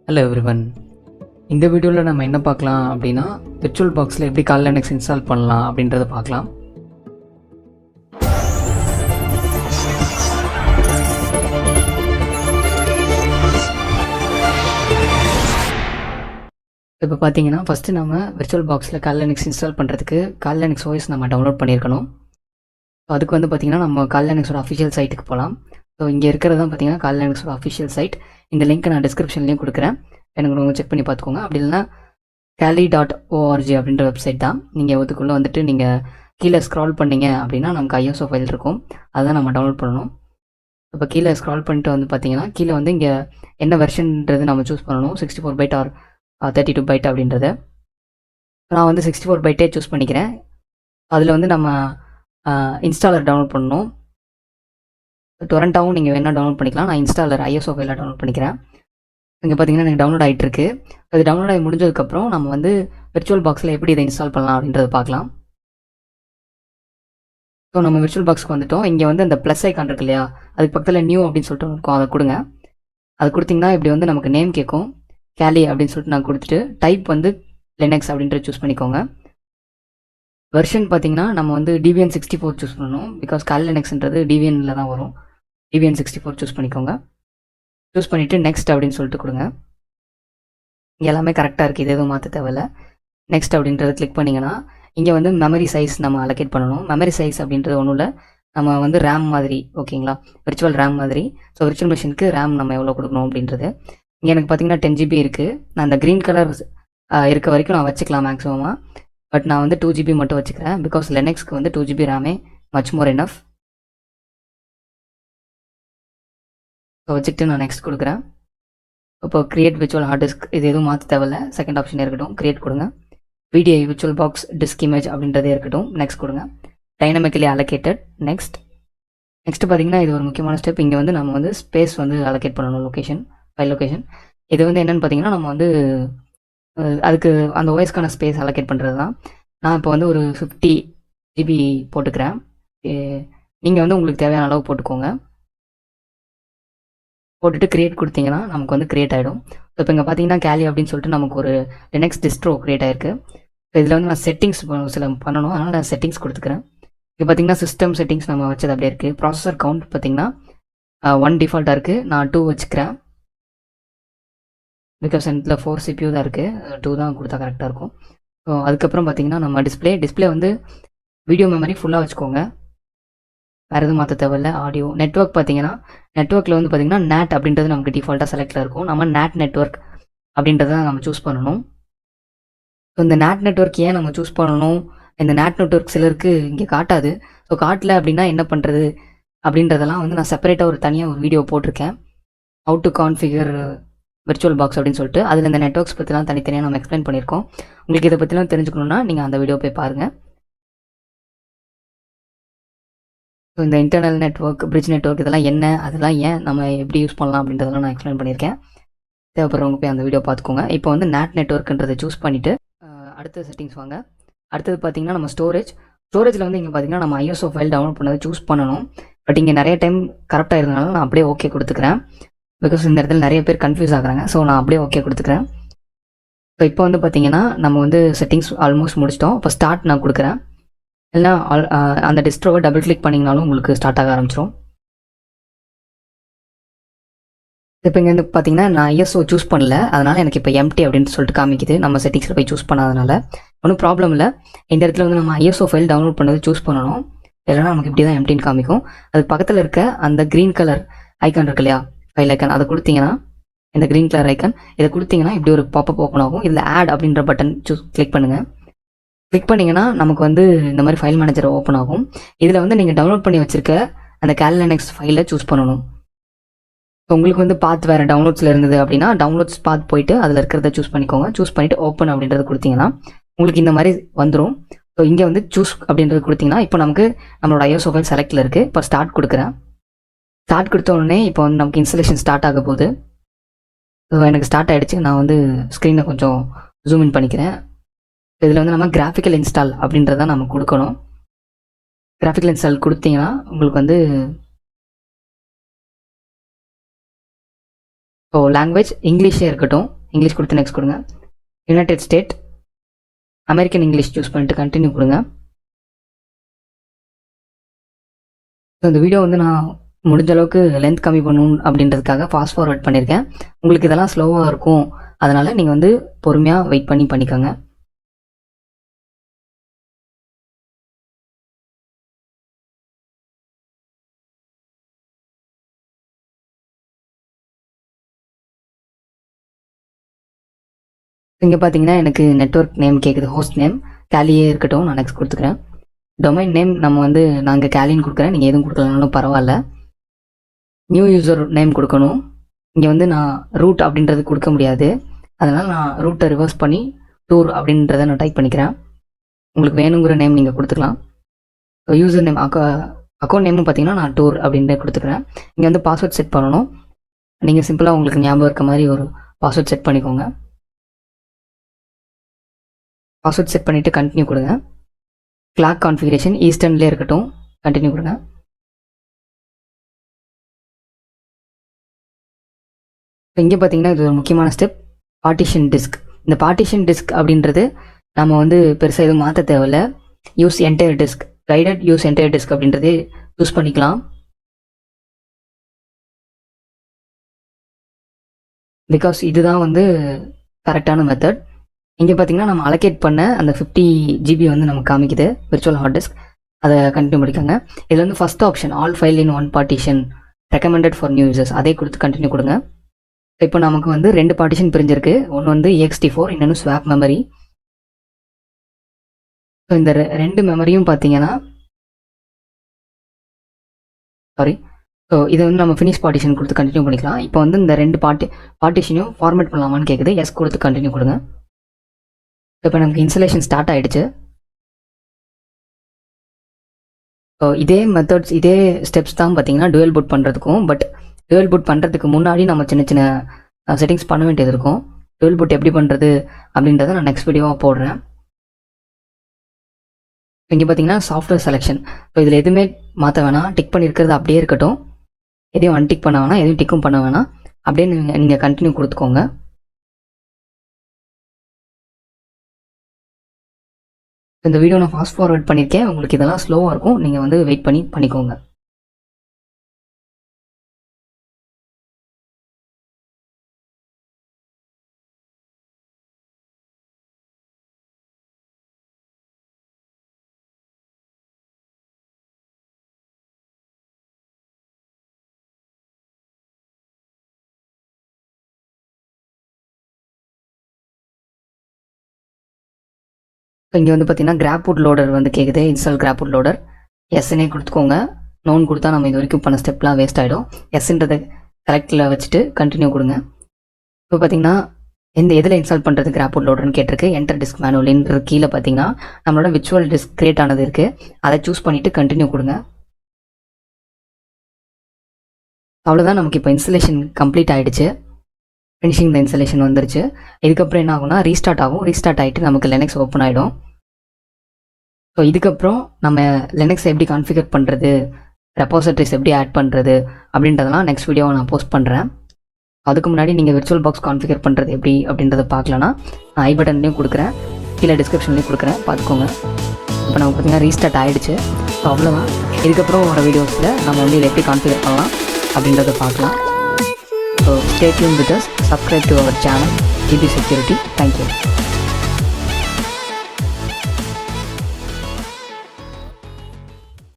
Hello everyone. இந்த வீடியோவில் நம்ம என்ன பார்க்கலாம் அப்படின்னா விர்ச்சுவல் பாக்ஸில் எப்படி கால் லினக்ஸ் இன்ஸ்டால் பண்ணலாம் அப்படின்றத பார்க்கலாம். இப்போ பார்த்தீங்கன்னா ஃபஸ்ட்டு நம்ம விர்ச்சுவல் பாக்ஸில் கால் லினக்ஸ் இன்ஸ்டால் பண்ணுறதுக்கு கால் லினக்ஸ் ஓஎஸ் நம்ம டவுன்லோட் பண்ணியிருக்கணும். ஸோ அதுக்கு வந்து பார்த்திங்கன்னா நம்ம கால் லினக்ஸோட அஃபிஷியல் சைட்டுக்கு போகலாம். ஸோ இங்கே இருக்கிறது தான் பார்த்தீங்கன்னா கால் லினக்ஸோட அஃபிஷியல் சைட். இந்த லிங்க்கை நான் டிஸ்கிரிப்ஷன்லேயும் கொடுக்குறேன், எனக்கு ரொம்ப செக் பண்ணி பார்த்துக்கோங்க. அப்படி இல்லைனா kali.org அப்படின்ற வெப்சைட் தான். நீங்கள் அதுக்குள்ளே வந்துட்டு நீங்கள் கீழே ஸ்க்ரால் பண்ணிங்க அப்படின்னா நமக்கு ஐஎஸ்ஓ ஃபைல் இருக்கும், அதுதான் நம்ம டவுன்லோட் பண்ணணும். இப்போ கீழே ஸ்க்ரால் பண்ணிட்டு வந்து பார்த்தீங்கன்னா கீழே வந்து இங்கே என்ன வெர்ஷன்ன்றது நம்ம சூஸ் பண்ணணும், 64 பைட் ஆர் 32 பைட் அப்படின்றத. நான் வந்து 64 பைட்டே சூஸ் பண்ணிக்கிறேன். அதில் வந்து நம்ம இன்ஸ்டாலர் டவுன்லோட் பண்ணணும். டொரண்டாவும் நீங்கள் வேணால் டவுன்லோட் பண்ணிக்கலாம். நான் இன்ஸ்டாலர் ஐஎஸ்ஓ ஃபைலாக டவுன்லோட் பண்ணிக்கிறேன். இங்கே பார்த்தீங்கன்னா எனக்கு டவுன்லோட் ஆகிட்டுருக்கு. அது டவுன்லோட் ஆகி முடிஞ்சதுக்கப்புறம் நம்ம வந்து விர்ச்சுவல் பாக்ஸில் எப்படி இதை இன்ஸ்டால் பண்ணலாம் அப்படின்றத பார்க்கலாம். ஸோ நம்ம விர்ச்சுவல் பாக்ஸ்க்கு வந்துட்டோம். இங்கே வந்து அந்த ப்ளஸ் ஐக்கான் இருக்கு இல்லையா, அதுக்கு பக்கத்தில் நியூ அப்படின்னு சொல்லிட்டு இருக்கும், அதை கொடுங்க. அது கொடுத்திங்கன்னா இப்படி வந்து நமக்கு நேம் கேட்கும், கேலி அப்படின்னு சொல்லிட்டு நான் கொடுத்துட்டு டைப் வந்து லினக்ஸ் அப்படின்ற சூஸ் பண்ணிக்கோங்க. வெர்ஷன் பார்த்தீங்கன்னா நம்ம வந்து டிவிஎன் 64 சூஸ் பண்ணணும், பிகாஸ் கால் லினக்ஸ்ன்றது டிவிஎனில் தான் வரும். டிவிஎன் 64 சூஸ் பண்ணிக்கோங்க. சூஸ் பண்ணிவிட்டு நெக்ஸ்ட் அப்படின்னு சொல்லிட்டு கொடுங்க. இங்கே எல்லாமே கரெக்டாக இருக்குது, இது எதுவும் மாற்ற தேவையில்ல. நெக்ஸ்ட் அப்படின்றத கிளிக் பண்ணிங்கன்னா இங்கே வந்து மெமரி சைஸ் நம்ம அலோகேட் பண்ணணும். மெமரி சைஸ் அப்படின்றது ஒன்றும் இல்லை, நம்ம வந்து ரேம் மாதிரி, ஓகேங்களா, விர்ச்சுவல் ரேம் மாதிரி. ஸோ விர்ச்சுவல் மிஷினுக்கு ரேம் நம்ம எவ்வளோ கொடுக்கணும் அப்படின்றது. இங்கே எனக்கு பார்த்தீங்கன்னா 10 GB இருக்குது. நான் அந்த க்ரீன் கலர் இருக்க வரைக்கும் நான் வச்சுக்கலாம் மேக்ஸிமமாக. பட் நான் வந்து 2 GB மட்டும் வச்சுக்கிறேன், பிகாஸ் லினக்ஸ்க்கு வந்து 2 GB rami much more enough. So வச்சுக்கிட்டு நான் நெக்ஸ்ட் கொடுக்குறேன். இப்போ கிரியேட் விர்ச்சுவல் ஹார்ட் டிஸ்க், இது எதுவும் மாற்ற தேவையில்ல, செகண்ட் ஆப்ஷன் இருக்கட்டும். கிரியேட் கொடுங்க. VDI virtual box disk image அப்படின்றதே இருக்கட்டும். நெக்ஸ்ட் கொடுங்க. Dynamically allocated. நெக்ஸ்ட் பார்த்தீங்கன்னா இது ஒரு முக்கியமான ஸ்டெப். இங்கே வந்து நம்ம வந்து ஸ்பேஸ் வந்து அலோகேட் பண்ணணும், லொக்கேஷன், ஃபைல் லொக்கேஷன். இது வந்து என்னென்னு பார்த்தீங்கன்னா நம்ம வந்து அதுக்கு அந்த ஓஎஸ்க்கான ஸ்பேஸ் அலோகேட் பண்ணுறது தான். நான் இப்போ வந்து ஒரு 50 GB போட்டுக்கிறேன். நீங்கள் வந்து உங்களுக்கு தேவையான அளவு போட்டுக்கோங்க. போட்டுட்டு கிரியேட் கொடுத்தீங்கன்னா நமக்கு வந்து கிரியேட் ஆகிடும். ஸோ இப்போ இங்கே பார்த்தீங்கன்னா கேலி அப்படின்னு சொல்லிட்டு நமக்கு ஒரு லினக்ஸ் டிஸ்ட்ரோ கிரியேட் ஆயிருக்கு. ஸோ இதில் வந்து நான் செட்டிங்ஸ் சில பண்ணணும், அதனால் நான் செட்டிங்ஸ் கொடுத்துக்கிறேன். இப்போ பார்த்தீங்கன்னா சிஸ்டம் செட்டிங்ஸ் நம்ம வச்சது அப்படியே இருக்குது. ப்ராசஸர் கவுண்ட் பார்த்தீங்கன்னா 1 டிஃபால்ட்டாக இருக்குது, நான் 2 வச்சுக்கிறேன். பிகாஸ் இதில் 4 CPU தான் இருக்குது, 2 தான் கொடுத்தா கரெக்டாக இருக்கும். ஸோ அதுக்கப்புறம் பார்த்தீங்கன்னா நம்ம டிஸ்பிளே வந்து வீடியோ மெமரி ஃபுல்லாக வச்சுக்கோங்க, வேறு எதுவும் மாற்ற தேவையில்ல. ஆடியோ நெட்ஒர்க் பார்த்தீங்கன்னா நெட்ஒர்க்கில் வந்து பார்த்தீங்கன்னா நேட் அப்படின்றது நமக்கு டிஃபால்ட்டாக செலக்டில் இருக்கும். நம்ம நேட் நெட்ஒர்க் அப்படின்றத நம்ம சூஸ் பண்ணணும். ஸோ இந்த நேட் நெட்ஒர்க் ஏன் நம்ம சூஸ் பண்ணணும், இந்த நேட் நெட்ஒர்க் சிலருக்கு இங்கே காட்டாது. ஸோ காட்டல அப்படின்னா என்ன பண்ணுறது அப்படின்றதெல்லாம் வந்து நான் செப்பரேட்டாக ஒரு தனியாக ஒரு வீடியோ போட்டிருக்கேன், how to configure virtual box அப்படின்னு சொல்லிட்டு. அதில் இந்த நெட்ஒர்க்ஸ் பற்றிலாம் தனித்தனியாக நம்ம எக்ஸ்பிளைன் பண்ணியிருக்கோம். உங்களுக்கு இதை பற்றிலாம் தெரிஞ்சுக்கணுன்னா நீங்கள் அந்த வீடியோ போய் பாருங்கள். ஸோ இந்த இன்டர்னல் நெட்ஒர்க், பிரிட்ஜ் நெட்ஒர்க் இதெல்லாம் என்ன, அதெல்லாம் ஏன் நம்ம எப்படி யூஸ் பண்ணலாம் அப்படின்றதெல்லாம் நான் எக்ஸ்பிளைன் பண்ணியிருக்கேன். தேவைப்படுறவங்க போய் அந்த வீடியோ பார்த்துக்கோங்க. இப்போ வந்து நேட் நெட்ஒர்க்குன்றதை சூஸ் பண்ணிவிட்டு அடுத்த செட்டிங்ஸ் வாங்க. அடுத்தது பார்த்தீங்கன்னா நம்ம ஸ்டோரேஜில் வந்து இங்கே பார்த்தீங்கன்னா நம்ம ஐஎஸ்ஓ ஃபைல் டவுன்லோட் பண்ணதை சூஸ் பண்ணணும். பட் இங்கே நிறைய டைம் கரெக்டாக இருந்தனால நான் அப்படியே ஓகே கொடுத்துக்கிறேன், பிகாஸ் இந்த இடத்துல நிறைய பேர் கன்ஃபியூஸ் ஆகுறாங்க. ஸோ நான் அப்படியே ஓகே கொடுத்துக்கிறேன். ஸோ இப்போ வந்து பார்த்தீங்கன்னா நம்ம வந்து செட்டிங்ஸ் ஆல்மோஸ்ட் முடிச்சிட்டோம். இப்போ ஸ்டார்ட் நான் கொடுக்குறேன். இல்லைனா அந்த டிஸ்ட்ரோவை டபுள் கிளிக் பண்ணிங்கனாலும் உங்களுக்கு ஸ்டார்ட் ஆக ஆரம்பிச்சிடும். இப்போ இங்கே வந்து பார்த்தீங்கன்னா நான் ஐஎஸ்ஓ சூஸ் பண்ணல, அதனால் எனக்கு இப்போ எம்டி அப்படின்னு சொல்லிட்டு காமிக்குது. நம்ம செட்டிங்ஸில் போய் சூஸ் பண்ணாதனால ஒன்றும் ப்ராப்ளம் இல்லை. இந்த இடத்துல வந்து நம்ம ஐஎஸ்ஓ ஃபைல் டவுன்லோட் பண்ணது சூஸ் பண்ணணும், இல்லைனா நமக்கு இப்படி தான் எம்டின்னு காமிக்கும். அதுக்கு பக்கத்தில் இருக்க அந்த க்ரீன் கலர் ஐக்கான் இருக்கு இல்லையா, ஃபைல் ஐக்கான், அதை கொடுத்தீங்கன்னா இந்த க்ரீன் கலர் ஐக்கான் இதை கொடுத்தீங்கன்னா இப்படி ஒரு பாப்பப் ஓப்பன் ஆகும். இதில் ஆட் அப்படின்ற பட்டன் கிளிக் பண்ணுங்கள். கிளிக் பண்ணிங்கன்னா நமக்கு வந்து இந்த மாதிரி ஃபைல் மேனேஜர் ஓப்பன் ஆகும். இதில் வந்து நீங்கள் டவுன்லோட் பண்ணி வச்சுருக்க அந்த கால் லினக்ஸ் ஃபைலை சூஸ் பண்ணணும். ஸோ உங்களுக்கு வந்து பாத் வேறு டவுன்லோட்ஸில் இருந்தது அப்படின்னா டவுன்லோட்ஸ் பாத் போயிட்டு அதில் இருக்கிறத சூஸ் பண்ணிக்கோங்க. சூஸ் பண்ணிவிட்டு ஓப்பன் அப்படின்றது கொடுத்தீங்கன்னா உங்களுக்கு இந்த மாதிரி வந்துடும். ஸோ இங்கே வந்து சூஸ் அப்படின்றது கொடுத்தீங்கன்னா இப்போ நமக்கு நம்மளோட ஐஎஸ்ஓ ஃபைல் செலக்டில் இருக்குது. இப்போ ஸ்டார்ட் கொடுக்குறேன். ஸ்டார்ட் கொடுத்த உடனே இப்போ வந்து நமக்கு இன்ஸ்டலேஷன் ஸ்டார்ட் ஆக போகுது. ஸோ எனக்கு ஸ்டார்ட் ஆகிடுச்சு. நான் வந்து ஸ்க்ரீனை கொஞ்சம் ஜூம் இன் பண்ணிக்கிறேன். இதில் வந்து நம்ம கிராஃபிக்கல் இன்ஸ்டால் அப்படின்றத நம்ம கொடுக்கணும். கிராஃபிக்கல் இன்ஸ்டால் கொடுத்தீங்கன்னா உங்களுக்கு வந்து ஸோ லாங்குவேஜ் இங்கிலீஷே இருக்கட்டும். இங்கிலீஷ் கொடுத்து நெக்ஸ்ட் கொடுங்க. United state American English choose பண்ணிட்டு கண்டினியூ கொடுங்க. ஸோ இந்த வீடியோ வந்து நான் முடிஞ்ச அளவுக்கு லென்த் கம்மி பண்ணணும் அப்படின்றதுக்காக ஃபாஸ்ட் ஃபார்வர்ட் பண்ணியிருக்கேன். உங்களுக்கு இதெல்லாம் ஸ்லோவாக இருக்கும், அதனால் நீங்கள் வந்து பொறுமையாக வெயிட் பண்ணிக்கோங்க. இங்கே பார்த்தீங்கன்னா எனக்கு நெட்வொர்க் நேம் கேட்குது, ஹோஸ்ட் நேம் கேலியே இருக்கட்டும், நான் நெக்ஸ்ட் கொடுத்துக்கிறேன். டொமைன் நேம் நம்ம வந்து நாங்கள் கேலின்னு கொடுக்குறேன், நீங்கள் எதுவும் கொடுக்கலனாலும் பரவாயில்ல. நியூ யூசர் நேம் கொடுக்கணும். இங்கே வந்து நான் ரூட் அப்படின்றது கொடுக்க முடியாது, அதனால் நான் ரூட்டை ரிவர்ஸ் பண்ணி டூர் அப்படின்றத நான் டைப் பண்ணிக்கிறேன். உங்களுக்கு வேணுங்கிற நேம் நீங்கள் கொடுத்துக்கலாம். யூசர் நேம் அக்கௌண்ட் நேமும் பார்த்தீங்கன்னா நான் டூர் அப்படின்றத கொடுத்துக்கிறேன். இங்கே வந்து பாஸ்வேர்ட் செட் பண்ணணும். நீங்கள் சிம்பிளாக உங்களுக்கு ஞாபகம் இருக்க மாதிரி ஒரு பாஸ்வேர்ட் செட் பண்ணிக்கோங்க. பாஸ்வேர்ட் செட் பண்ணிவிட்டு கண்டினியூ கொடுங்க. கிளாக் கான்ஃபிகரேஷன் ஈஸ்டர்ன்லேயே இருக்கட்டும், கண்டினியூ கொடுங்க. இங்கே பார்த்தீங்கன்னா இது ஒரு முக்கியமான ஸ்டெப், பார்ட்டிஷன் டிஸ்க். இந்த பார்ட்டிஷன் டிஸ்க் அப்படின்றது நம்ம வந்து பெருசாக எதுவும் மாற்ற தேவையில்லை. Use entire disk, guided use entire disk அப்படின்றதே யூஸ் பண்ணிக்கலாம். பிகாஸ் இதுதான் வந்து கரெக்டான மெத்தட். இங்கே பார்த்தீங்கன்னா நம்ம அலோகேட் பண்ண அந்த 50 GB வந்து நமக்கு காமிக்குது விர்ச்சுவல் ஹார்ட் டிஸ்க். அதை கண்டினியூ பண்ணிக்கோங்க. இதில் வந்து first option all file in one partition recommended for new users, அதே கொடுத்து கண்டினியூ கொடுங்க. இப்போ நமக்கு வந்து 2 பார்ட்டிஷன் பிரிஞ்சிருக்கு. ஒன்று வந்து ext4, இன்னொன்று ஸ்வாப் மெமரி. ஸோ இந்த 2 மெமரியும் பார்த்தீங்கன்னா ஸோ இதை வந்து நம்ம ஃபினிஷ் பார்ட்டிஷன் கொடுத்து கண்டினியூ பண்ணிக்கலாம். இப்போ வந்து இந்த 2 பார்ட்டிஷனையும் ஃபார்மேட் பண்ணலாமான்னு கேட்குது, எஸ் கொடுத்து கண்டினியூ கொடுங்க. இப்போ நமக்கு இன்ஸ்டலேஷன் ஸ்டார்ட் ஆகிடுச்சு. ஸோ இதே மெத்தட்ஸ், இதே ஸ்டெப்ஸ் தான் பார்த்தீங்கன்னா டுவெல் பூட் பண்ணுறதுக்கும். பட் டுவெல் பூட் பண்ணுறதுக்கு முன்னாடி நம்ம சின்ன சின்ன செட்டிங்ஸ் பண்ண வேண்டியது இருக்கும். டுவெல் பூட் எப்படி பண்ணுறது அப்படின்றத நான் நெக்ஸ்ட் வீடியோவாக போடுறேன். இங்கே பார்த்தீங்கன்னா சாஃப்ட்வேர் செலெக்ஷன். ஸோ இதில் எதுவுமே மாற்ற வேணாம், டிக் பண்ணியிருக்கிறது அப்படியே இருக்கட்டும். எதையும் அன்டிக் பண்ண வேணாம், எதையும் டிக்கும் பண்ண வேணாம், அப்படியே நீங்கள் கண்டினியூ கொடுத்துக்கோங்க. இந்த வீடியோ நான் ஃபாஸ்ட் ஃபார்வர்ட் பண்ணியிருக்கேன். உங்களுக்கு இதெல்லாம் ஸ்லோவாக இருக்கும், நீங்கள் வந்து வெயிட் பண்ணிக்கோங்க. இங்கே வந்து பார்த்தீங்கன்னா கிராப்வுட் லோடர் வந்து கேட்குது, இன்ஸ்டால் கிராப்வுட் லோடர். எஸ்ன்னே கொடுத்துக்கோங்க. நோன் கொடுத்தா நம்ம இது வரைக்கும் பண்ண ஸ்டெப்லாம் வேஸ்ட் ஆகிடும். எஸ்ன்றதை கரெக்டில் வச்சுட்டு கண்டினியூ கொடுங்க. இப்போ பார்த்தீங்கன்னா எதில் இன்ஸ்டால் பண்ணுறது கிராப்வுட் லோடர்னு கேட்டிருக்கு. என்டர் டிஸ்க் மேனுவல்ன்ற கீழே பார்த்தீங்கன்னா நம்மளோட விர்ச்சுவல் டிஸ்க் கிரியேட் ஆனது இருக்குது, அதை சூஸ் பண்ணிவிட்டு கண்டினியூ கொடுங்க. அவ்வளோதான், நமக்கு இப்போ இன்ஸ்டலேஷன் கம்ப்ளீட் ஆகிடுச்சு. ஃபினிஷிங் த இன்ஸ்டலேஷன் வந்துருச்சு. இதுக்கப்புறம் என்ன ஆகும்னா ரீஸ்டார்ட் ஆகும். ரீஸ்டார்ட் ஆகிட்டு நமக்கு லினக்ஸ் ஓப்பன் ஆகிடும். ஸோ இதுக்கப்புறம் நம்ம லினக்ஸ் எப்படி கான்ஃபிகர் பண்ணுறது, ரெபாசிட்டரிஸ் எப்படி ஆட் பண்ணுறது அப்படின்றதெல்லாம் நெக்ஸ்ட் வீடியோவை நான் போஸ்ட் பண்ணுறேன். அதுக்கு முன்னாடி நீங்கள் விர்ச்சுவல் பாக்ஸ் கான்ஃபிகர் பண்ணுறது எப்படி அப்படின்றத பார்க்கலன்னா நான் ஐ பட்டன்லேயும் கொடுக்குறேன், கீழே டிஸ்கிரிப்ஷன்லேயும் கொடுக்குறேன், பார்த்துக்கோங்க. இப்போ நமக்கு பார்த்தீங்கன்னா ரீஸ்டார்ட் ஆகிடுச்சு. ஸோ அவ்வளோதான். இதுக்கப்புறம் வர வீடியோஸில் நம்ம வந்து இதை எப்படி கான்ஃபிகர் பண்ணலாம் அப்படின்றத பார்க்கலாம். So stay tuned with us, subscribe to our channel, GB Security. Thank you.